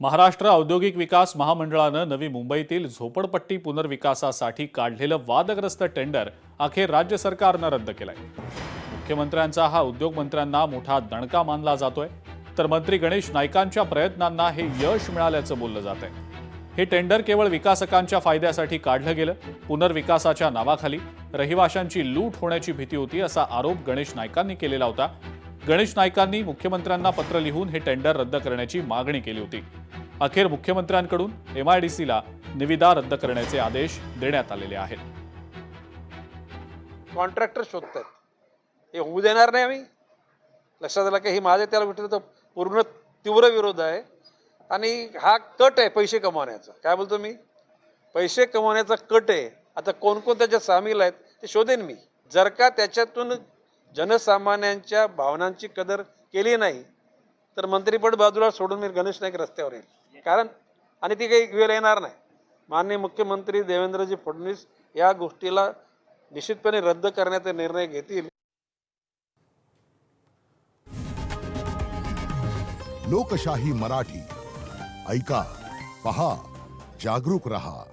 महाराष्ट्र औद्योगिक विकास महामंडळानं नवी मुंबईतील झोपडपट्टी पुनर्विकासासाठी काढलेलं वादग्रस्त टेंडर अखेर राज्य सरकारनं रद्द केलंय। मुख्यमंत्र्यांचा हा उद्योगमंत्र्यांना मोठा दणका मानला जातोय, तर मंत्री गणेश नाईकांच्या प्रयत्नांना हे यश मिळाल्याचं बोललं जातंय। हे टेंडर केवळ विकासकांच्या फायद्यासाठी काढलं गेलं, पुनर्विकासाच्या नावाखाली रहिवाशांची लूट होण्याची भीती होती असा आरोप गणेश नाईकांनी केलेला होता। गणेश नाईकांनी मुख्यमंत्र्यांना पत्र लिहून हे टेंडर रद्द करण्याची मागणी केली होती। अखेर मुख्यमंत्र्यांकडून एमआयडीसीला निविदा रद्द करण्याचे आदेश देण्यात आलेले आहेत। कॉन्ट्रॅक्टर शोधतात, हे होऊ देणार नाही आम्ही। लक्षात आलं की ही माझ्या त्याला विरोधात पूर्ण तीव्र विरोध आहे आणि हा कट आहे पैसे कमवण्याचा। काय बोलतो मी, पैसे कमवण्याचा कट आहे। आता कोण कोण त्याच्यात सामील आहेत ते शोधेन मी। जर का त्याच्यातून जनसामान्यांच्या भावनांची कदर केली नाही तर मंत्रीपद बाजूला सोडून मी गणेश नाईक रस्त्यावर येईल। कारण आणि ती काही वेळ येणार नाही। माननीय मुख्यमंत्री देवेंद्रजी फडणवीस या गोष्टीला निश्चितपणे रद्द करण्याचा निर्णय घेतील। लोकशाही मराठी ऐका, पहा, जागरूक रहा।